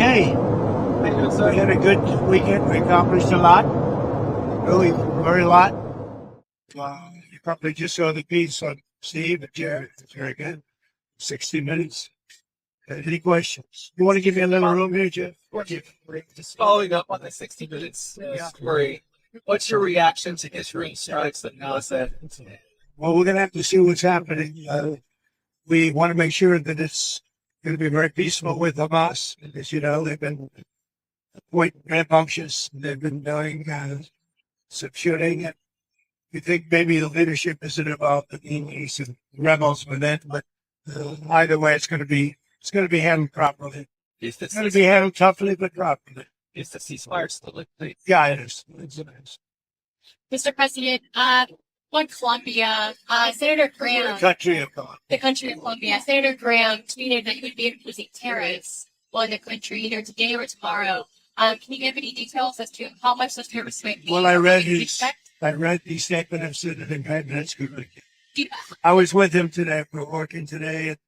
Okay. We had a good weekend. We accomplished a lot. Really, very lot. You probably just saw the piece on Steve and Jared. It's very good. 60 minutes. Any questions? You want to give me a little room here, Jeff? Just following up on the 60 minutes story, what's your reaction to Israel strikes that now said? Well, we're going to have to see what's happening. We want to make sure that it's going to be very peaceful with Hamas. As you know, they've been quite rambunctious. They've been doing some shooting. And we think maybe the leadership isn't involved in some rebels within, but either way, it's going to be handled properly. It's going to be handled toughly, but properly. Is the ceasefire still in place? Yeah, it is. Mr. President, on Colombia, Senator Graham, the country of Colombia, Senator Graham tweeted that he would be imposing tariffs on the country either today or tomorrow. Can you give any details as to how much those tariffs might be? Well, I read the statement of Senator Graham. I was with him today. We're working today, and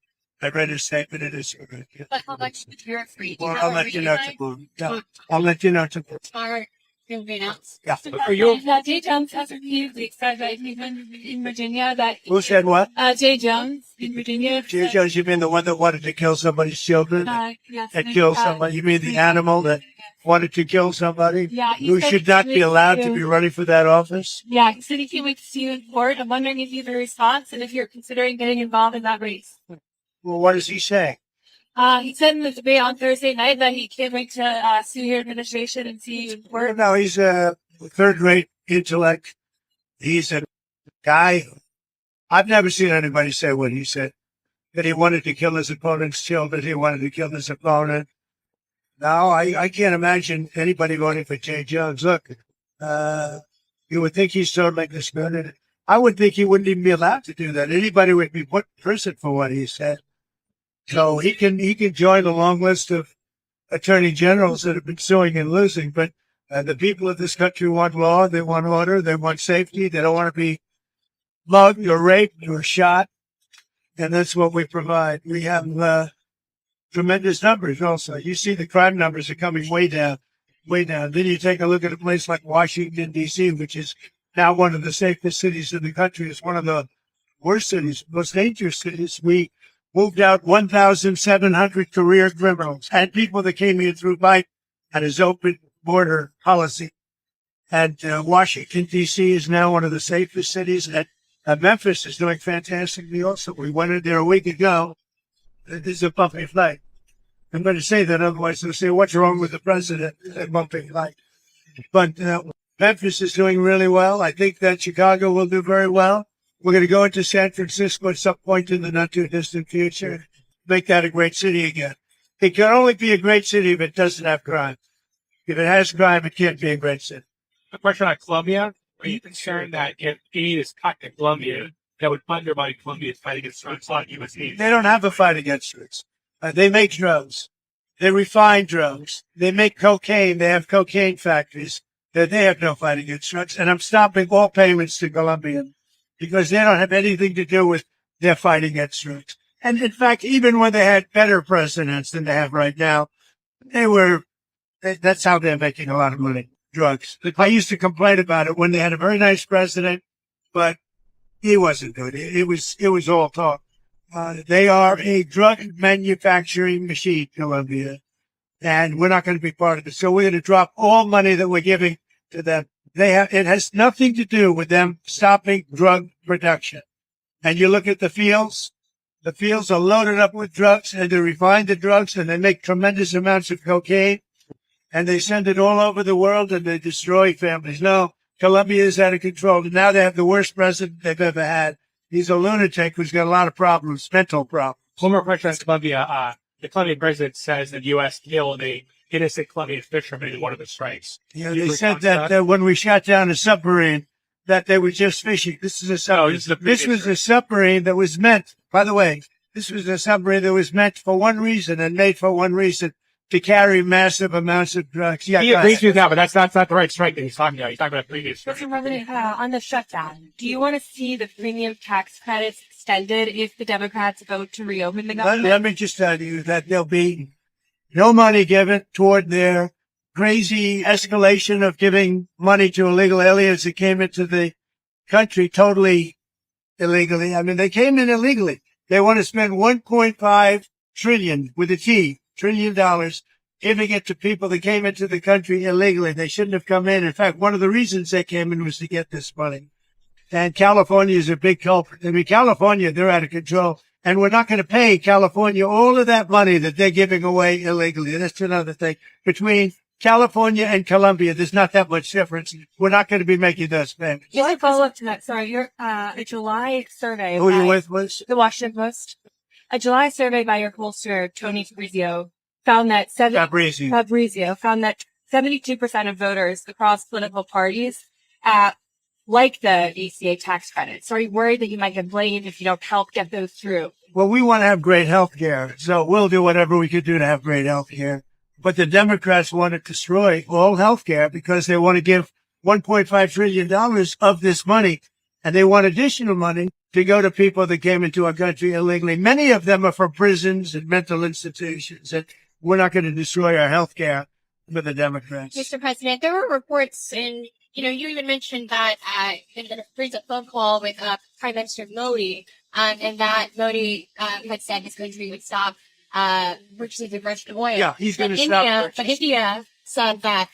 I read his statement. It is good. But how much is the tariff rate? Well, I'll let you know tomorrow. No, I'll let you know tomorrow. Tomorrow, you'll be announced. Yeah. Are you? Jay Jones has reviewed the extradition in Virginia. That Who said what? Jay Jones in Virginia. Jay Jones, you mean the one that wanted to kill somebody's children? Yes. That killed somebody? You mean the animal that wanted to kill somebody? Yeah. Who should not be allowed to be running for that office? Yeah, he said he can't wait to see you in court. I'm wondering if you have a response and if you're considering getting involved in that race. Well, what does he say? He said in the debate on Thursday night that he can't wait to sue your administration and see you in court. No, he's a third-rate intellect. He's a guy. I've never seen anybody say what he said. That he wanted to kill his opponent's children. He wanted to kill his opponent. No, I can't imagine anybody voting for Jay Jones. Look, you would think he's totally discriminated. I would think he wouldn't even be allowed to do that. Anybody would be put in prison for what he said. So he can join the long list of attorney generals that have been suing and losing. But the people of this country want law. They want order. They want safety. They don't want to be mugged or raped or shot. And that's what we provide. We have tremendous numbers also. You see the crime numbers are coming way down, way down. Then you take a look at a place like Washington, D.C., which is now one of the safest cities in the country. It's one of the worst cities, most dangerous cities. We moved out 1,700 career criminals and people that came here through Biden and his open border policy. And Washington, D.C. is now one of the safest cities. And Memphis is doing fantastically also. We went in there a week ago. This is a bumpy flight. I'm going to say that, otherwise they'll say, what's wrong with the president? A bumpy flight. But Memphis is doing really well. I think that Chicago will do very well. We're going to go into San Francisco at some point in the not-too-distant future, make that a great city again. It can only be a great city if it doesn't have crime. If it has crime, it can't be a great city. A question on Colombia. Are you concerned that if aid is cut to Colombia, that would undermine Colombia's fight against drugs on U.S. aid? They don't have a fight against drugs. They make drugs. They refine drugs. They make cocaine. They have cocaine factories. They have no fight against drugs. And I'm stopping all payments to Colombia because they don't have anything to do with their fight against drugs. And in fact, even when they had better presidents than they have right now, that's how they're making a lot of money. Drugs. I used to complain about it when they had a very nice president, but he wasn't good. It was all talk. They are a drug manufacturing machine, Colombia, and we're not going to be part of it. So we're going to drop all money that we're giving to them. It has nothing to do with them stopping drug production. And you look at the fields are loaded up with drugs, and they refine the drugs, and they make tremendous amounts of cocaine, and they send it all over the world, and they destroy families. No, Colombia is out of control. And now they have the worst president they've ever had. He's a lunatic who's got a lot of problems, mental problems. One more question on Colombia. The Colombian president says the U.S. killed an innocent Colombian fisherman in one of the strikes. Yeah, they said that when we shot down a submarine, that they were just fishing. This is a submarine. This was a submarine that was meant, by the way, this was a submarine that was meant for one reason and made for one reason, to carry massive amounts of drugs. Yeah, he agrees with that, but that's not the right strike that he's talking about. He's talking about a previous strike. Mr. President, on the shutdown, do you want to see the premium tax credits extended if the Democrats vote to reopen the government? Let me just tell you that there'll be no money given toward their crazy escalation of giving money to illegal aliens that came into the country totally illegally. I mean, they came in illegally. They want to spend 1.5 trillion with a T, trillion dollars, giving it to people that came into the country illegally. They shouldn't have come in. In fact, one of the reasons they came in was to get this money. And California is a big culprit. I mean, California, they're out of control. And we're not going to pay California all of that money that they're giving away illegally. That's another thing. Between California and Colombia, there's not that much difference. We're not going to be making those payments. Just to follow up to that, sorry, your a July survey. Who are you by with, Liz? The Washington Post. A July survey by your pollster, Tony Fabrizio, found that Fabrizio found that 72% of voters across political parties like the ECA tax credit. So are you worried that you might get blamed if you don't help get those through? Well, we want to have great health care, so we'll do whatever we could do to have great health care. But the Democrats want to destroy all health care because they want to give $1.5 trillion of this money, and they want additional money to go to people that came into our country illegally. Many of them are for prisons and mental institutions, and we're not going to destroy our health care for the Democrats. Mr. President, there were reports and you even mentioned that in a recent phone call with Prime Minister Modi, and that Modi had said his country would stop purchasing the Russian oil. Yeah, he's going to stop. But India said that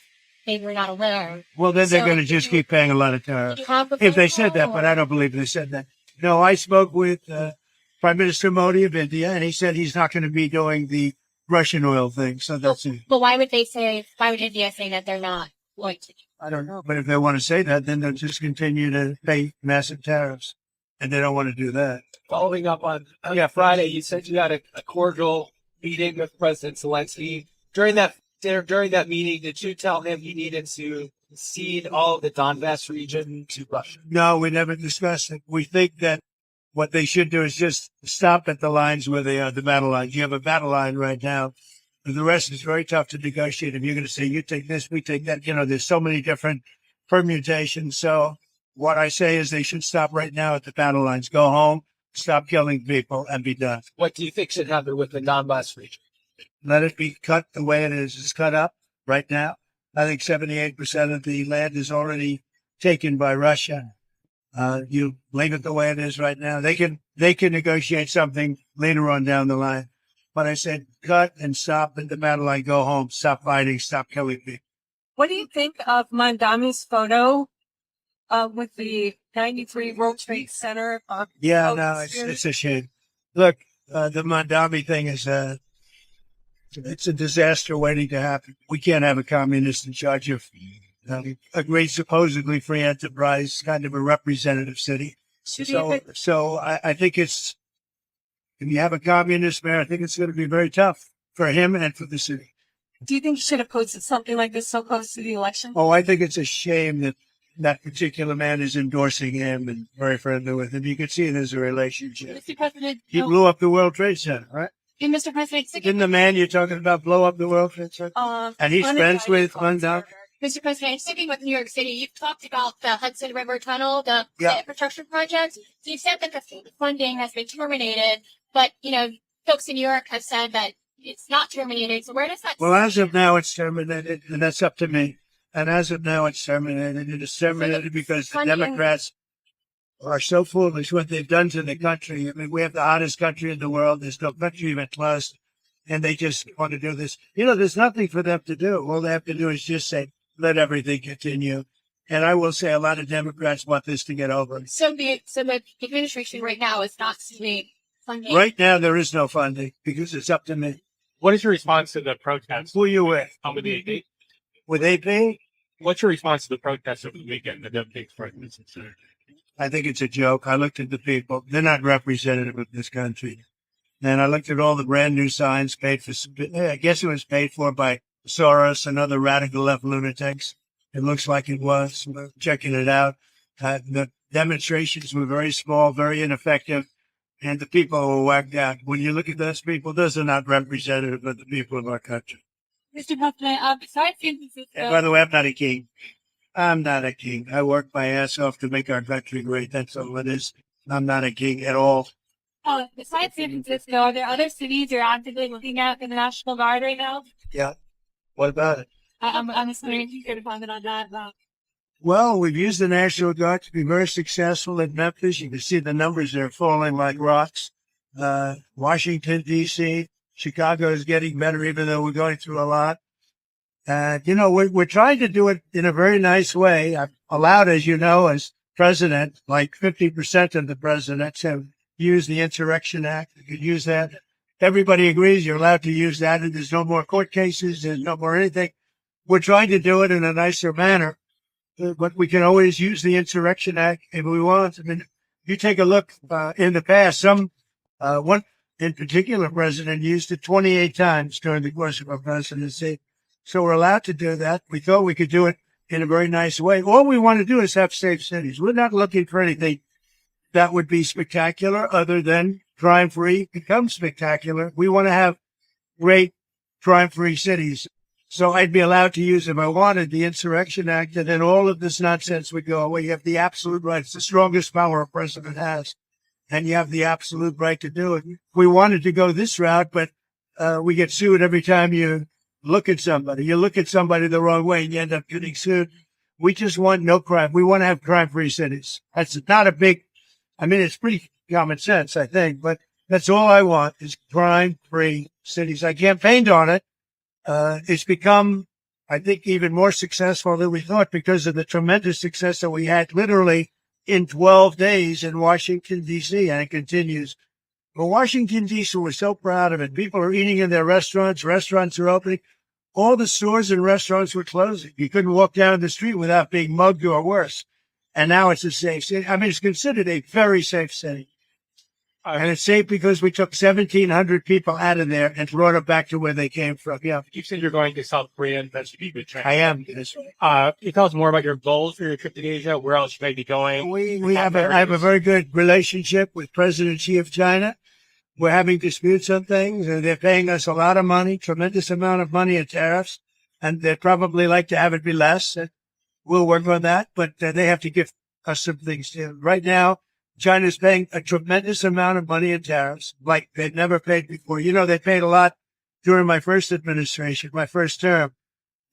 they were not aware. Well, then they're going to just keep paying a lot of tariffs. If they said that, but I don't believe they said that. No, I spoke with Prime Minister Modi of India, and he said he's not going to be doing the Russian oil thing. So that's it. But why would India say that they're not going to? I don't know. But if they want to say that, then they'll just continue to pay massive tariffs. And they don't want to do that. Following up on Friday, you said you had a cordial meeting with President Zelensky. During that meeting, did you tell him he needed to cede all of the Donbass region to Russia? No, we never discussed it. We think that what they should do is just stop at the lines where they are, the battle lines. You have a battle line right now. The rest is very tough to negotiate. If you're going to say, you take this, we take that, there's so many different permutations. So what I say is they should stop right now at the battle lines. Go home, stop killing people, and be done. What do you think should happen with the Donbass region? Let it be cut the way it is. It's cut up right now. I think 78% of the land is already taken by Russia. You leave it the way it is right now. They can negotiate something later on down the line. But I said, cut and stop at the battle line. Go home. Stop fighting. Stop killing people. What do you think of Mandami's photo with the 93 World Trade Center? It's a shame. Look, the Mandami thing is it's a disaster waiting to happen. We can't have a communist in charge of a great, supposedly free enterprise, kind of a representative city. So I think if you have a communist mayor, I think it's going to be very tough for him and for the city. Do you think he should have posted something like this so close to the election? Oh, I think it's a shame that that particular man is endorsing him and very friendly with him. You can see there's a relationship. Mr. President, He blew up the World Trade Center, right? Mr. President, Didn't the man you're talking about blow up the World Trade Center? And he's friends with Mandami? Mr. President, sticking with New York City, you've talked about the Hudson River Tunnel, the infrastructure project. So you've said that the funding has been terminated, but, folks in New York have said that it's not terminated. So where does that Well, as of now, it's terminated, and that's up to me. And as of now, it's terminated. It is terminated because the Democrats are so foolish what they've done to the country. I mean, we have the hottest country in the world. There's no country even close. And they just want to do this. There's nothing for them to do. All they have to do is just say, let everything continue. And I will say a lot of Democrats want this to get over. So the administration right now is not seeing funding. Right now, there is no funding because it's up to me. What is your response to the protests? Who are you with? With the AP? With AP? What's your response to the protests over the weekend? The Democrats protests. I think it's a joke. I looked at the people. They're not representative of this country. And I looked at all the brand new signs paid for. I guess it was paid for by Soros and other radical left lunatics. It looks like it was. We're checking it out. The demonstrations were very small, very ineffective, and the people were whacked out. When you look at those people, those are not representative of the people of our country. Mr. President, besides instances And by the way, I'm not a king. I'm not a king. I work my ass off to make our country great. That's all it is. I'm not a king at all. Besides San Francisco, are there other cities you're actively looking at for the National Guard right now? Yeah. What about it? I'm just wondering if you could comment on that. Well, we've used the National Guard to be very successful in Memphis. You can see the numbers are falling like rocks. Washington, D.C., Chicago is getting better, even though we're going through a lot. We're trying to do it in a very nice way. I've allowed, as you know, as president, like 50% of the presidents have used the Insurrection Act. You could use that. Everybody agrees you're allowed to use that, and there's no more court cases, there's no more anything. We're trying to do it in a nicer manner. But we can always use the Insurrection Act if we want. I mean, you take a look in the past, one in particular president used it 28 times during the course of our presidency. So we're allowed to do that. We thought we could do it in a very nice way. All we want to do is have safe cities. We're not looking for anything that would be spectacular other than crime-free becomes spectacular. We want to have great crime-free cities. So I'd be allowed to use, if I wanted, the Insurrection Act, and then all of this nonsense would go away. You have the absolute right. It's the strongest power a president has, and you have the absolute right to do it. We wanted to go this route, but we get sued every time you look at somebody. You look at somebody the wrong way, and you end up getting sued. We just want no crime. We want to have crime-free cities. That's not a big, it's pretty common sense, I think, but that's all I want is crime-free cities. I campaigned on it. It's become, I think, even more successful than we thought because of the tremendous success that we had literally in 12 days in Washington, D.C., and it continues. But Washington, D.C., we're so proud of it. People are eating in their restaurants. Restaurants are opening. All the stores and restaurants were closing. You couldn't walk down the street without being mugged or worse. And now it's a safe city. It's considered a very safe city. And it's safe because we took 1,700 people out of there and brought them back to where they came from. Yeah. You said you're going to South Korea and that's a good trip. I am. Can you tell us more about your goals for your trip to Asia? Where else you may be going? I have a very good relationship with President Xi of China. We're having disputes on things, and they're paying us a lot of money, tremendous amount of money in tariffs, and they'd probably like to have it be less. We'll work on that, but they have to give us some things too. Right now, China's paying a tremendous amount of money in tariffs, like they'd never paid before. They paid a lot during my first administration, my first term.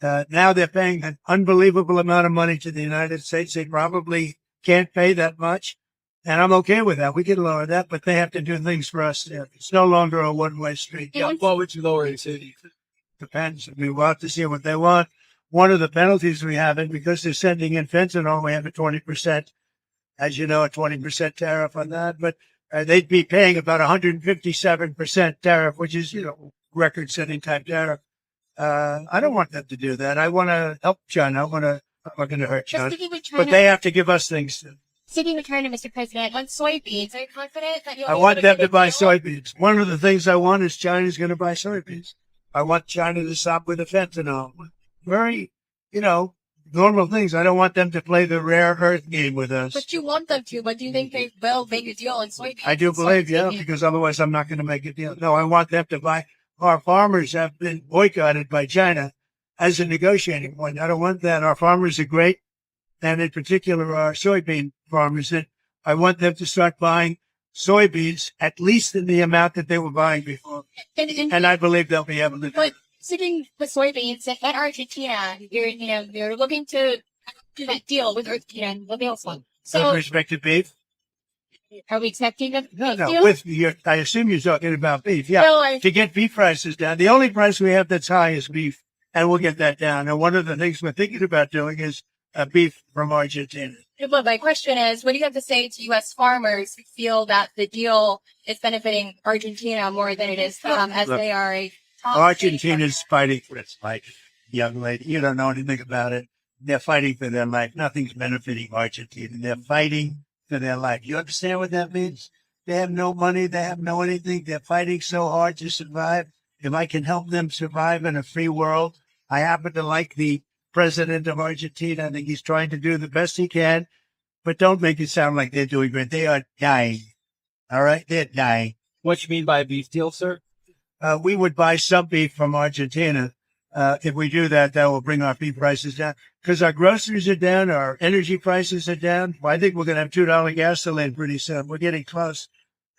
Now they're paying an unbelievable amount of money to the United States. They probably can't pay that much. And I'm okay with that. We can lower that, but they have to do things for us. It's no longer a one-way street. Yeah, what would you lower it to? Depends. We'll have to see what they want. One of the penalties we have, and because they're sending in fentanyl, we have a 20%, as you know, a 20% tariff on that. But they'd be paying about 157% tariff, which is, record-setting type tariff. I don't want them to do that. I want to help China. I'm not going to hurt China. But they have to give us things too. Sticking with China, Mr. President, on soybeans, are you confident that you'll I want them to buy soybeans. One of the things I want is China's going to buy soybeans. I want China to stop with the fentanyl. Very, normal things. I don't want them to play the rare earth game with us. But you want them to, but do you think they will make a deal on soybeans? I do believe, because otherwise I'm not going to make a deal. No, I want them to buy. Our farmers have been boycotted by China as a negotiating point. I don't want that. Our farmers are great. And in particular, our soybean farmers, and I want them to start buying soybeans at least in the amount that they were buying before. And I believe they'll be able to do it. But sticking with soybeans, at Argentina, you're looking to do that deal with Argentina and what else want. So, with respect to beef? Are we expecting a No, deal? I assume you're talking about beef. Yeah. No, to get beef prices down. The only price we have that's high is beef, and we'll get that down. And one of the things we're thinking about doing is beef from Argentina. But my question is, what do you have to say to U.S. farmers who feel that the deal is benefiting Argentina more than it is them, as they are a top Argentina's fighting for its life, young lady. You don't know anything about it. They're fighting for their life. Nothing's benefiting Argentina. They're fighting for their life. You understand what that means? They have no money. They have no anything. They're fighting so hard to survive. If I can help them survive in a free world, I happen to like the president of Argentina. I think he's trying to do the best he can, but don't make it sound like they're doing great. They are dying. All right? They're dying. What you mean by a beef deal, sir? We would buy some beef from Argentina. If we do that, that will bring our beef prices down because our groceries are down. Our energy prices are down. Well, I think we're going to have $2 gasoline pretty soon. We're getting close.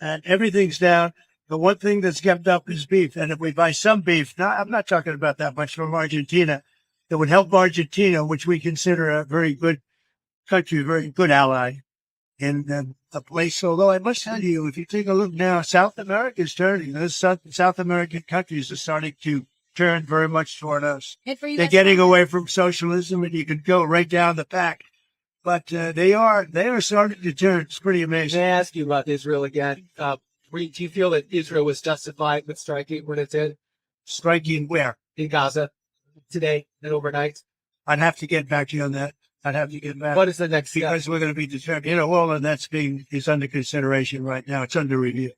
and everything's down. The one thing that's kept up is beef. And if we buy some beef, now I'm not talking about that much from Argentina, that would help Argentina, which we consider a very good country, a very good ally in a place. Although I must tell you, if you take a look now, South America is turning. Those South American countries are starting to turn very much toward us. They're getting away from socialism, and you could go right down the pack. But they are starting to turn. It's pretty amazing. May I ask you about Israel again? Do you feel that Israel was justified with striking when it did? Striking where? In Gaza today and overnight? I'd have to get back to you on that. I'd have to get back. What is the next step? Because we're going to be determined. You know, all of that's is under consideration right now. It's under review.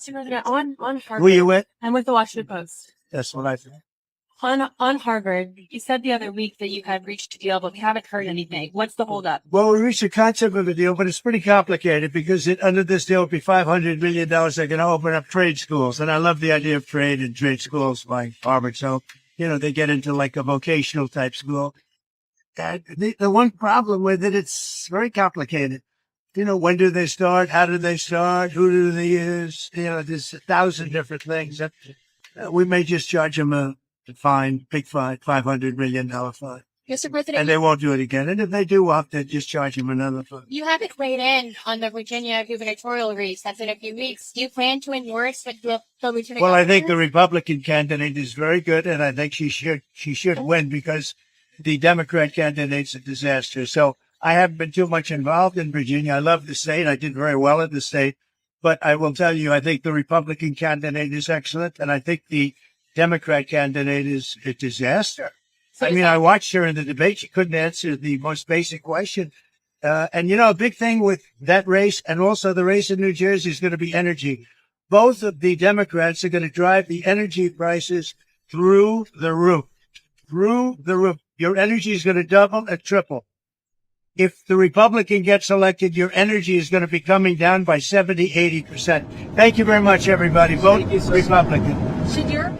Mr. President, on Harvard. Who you with? I'm with the Washington Post. That's what I think. On Harvard, you said the other week that you had reached a deal, but we haven't heard anything. What's the holdup? Well, we reached a concept of a deal, but it's pretty complicated because under this deal would be $500 million. They're going to open up trade schools. And I love the idea of trade and trade schools like Harvard. So, you know, they get into like a vocational type school. The one problem with it, it's very complicated. You know, when do they start? How do they start? Who do they use? You know, there's 1,000 different things. We may just charge them a fine, big fine, $500 million fine. Mr. President, And they won't do it again. And if they do, we'll have to just charge them another fine. you haven't weighed in on the Virginia gubernatorial race. That's in a few weeks. Do you plan to endorse what the Lieutenant Well, I think the Governor? Republican candidate is very good, and I think she should win because the Democrat candidate's a disaster. So I haven't been too much involved in Virginia. I love the state. I did very well in the state. But I will tell you, I think the Republican candidate is excellent, and I think the Democrat candidate is a disaster. I mean, I watched her in the debate. She couldn't answer the most basic question. And, you know, a big thing with that race and also the race in New Jersey is going to be energy. Both of the Democrats are going to drive the energy prices through the roof. Through the roof. Your energy is going to double and triple. If the Republican gets elected, your energy is going to be coming down by 70, 80%. Thank you very much, everybody. Vote Republican. Should your